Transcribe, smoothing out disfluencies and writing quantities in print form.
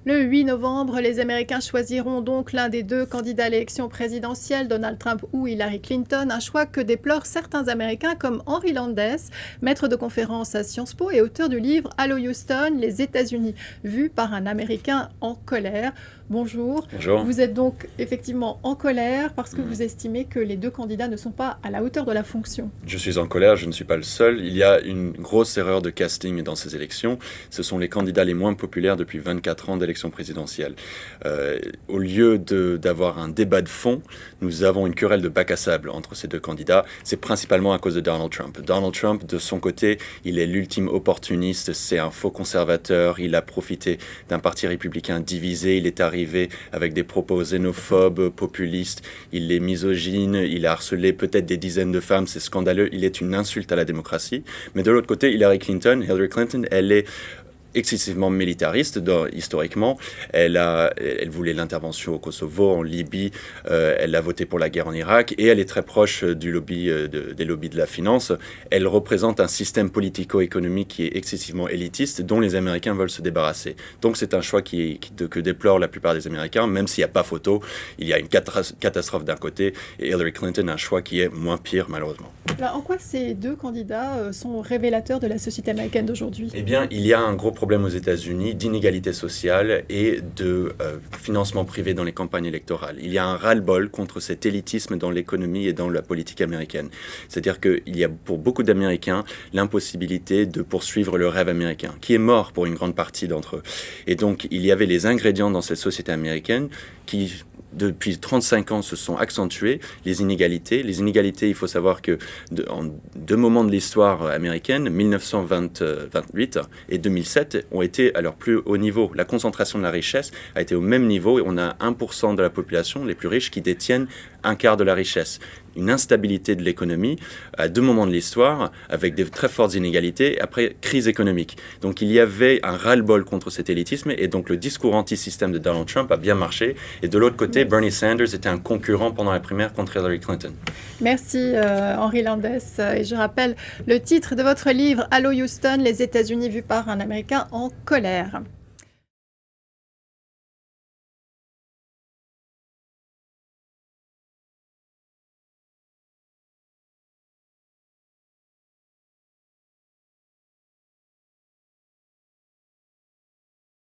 Le 8 novembre, les Américains choisiront donc l'un des deux candidats à l'élection présidentielle, Donald Trump ou Hillary Clinton, un choix que déplorent certains Américains comme Henry Landes, maître de conférence à Sciences Po et auteur du livre Allo Houston, les États-Unis vus par un Américain en colère. Bonjour. Bonjour. Vous êtes donc effectivement en colère parce que vous estimez que les deux candidats ne sont pas à la hauteur de la fonction. Je suis en colère, je ne suis pas le seul. Il y a une grosse erreur de casting dans ces élections. Ce sont les candidats les moins populaires depuis 24 ans d'élections présidentielles. Au lieu d'avoir un débat de fond, nous avons une querelle de bac à sable entre ces deux candidats. C'est principalement à cause de Donald Trump. Donald Trump, de son côté, il est l'ultime opportuniste, c'est un faux conservateur. Il a profité d'un parti républicain divisé. Il est arrivé avec des propos xénophobes, populistes. Il est misogyne, il a harcelé peut-être des dizaines de femmes. C'est scandaleux. Il est une insulte à la démocratie. Mais de l'autre côté, Hillary Clinton, elle est excessivement militariste historiquement. Elle voulait l'intervention au Kosovo, en Libye. Elle a voté pour la guerre en Irak et elle est très proche du lobby, des lobbies de la finance. Elle représente un système politico-économique qui est excessivement élitiste dont les Américains veulent se débarrasser. Donc c'est un choix que déplorent la plupart des Américains, même s'il n'y a pas photo. Il y a une catastrophe d'un côté et Hillary Clinton a un choix qui est moins pire malheureusement. Alors, en quoi ces deux candidats sont révélateurs de la société américaine d'aujourd'hui ? Eh bien, il y a un gros problème aux États-Unis d'inégalité sociale et de financement privé dans les campagnes électorales. Il y a un ras-le-bol contre cet élitisme dans l'économie et dans la politique américaine. C'est-à-dire qu'il y a pour beaucoup d'Américains l'impossibilité de poursuivre le rêve américain, qui est mort pour une grande partie d'entre eux. Et donc, il y avait les ingrédients dans cette société américaine qui depuis 35 ans se sont accentuées, les inégalités. Les inégalités, il faut savoir que en deux moments de l'histoire américaine, 1928 et 2007, ont été à leur plus haut niveau. La concentration de la richesse a été au même niveau et on a 1% de la population, les plus riches, qui détiennent un quart de la richesse. Une instabilité de l'économie à deux moments de l'histoire, avec des très fortes inégalités, après crise économique. Donc il y avait un ras-le-bol contre cet élitisme, et donc le discours anti-système de Donald Trump a bien marché. Et de l'autre côté, Bernie Sanders était un concurrent pendant la primaire contre Hillary Clinton. Merci Henry Landes. Et je rappelle le titre de votre livre, Allo Houston, les États-Unis vus par un Américain en colère.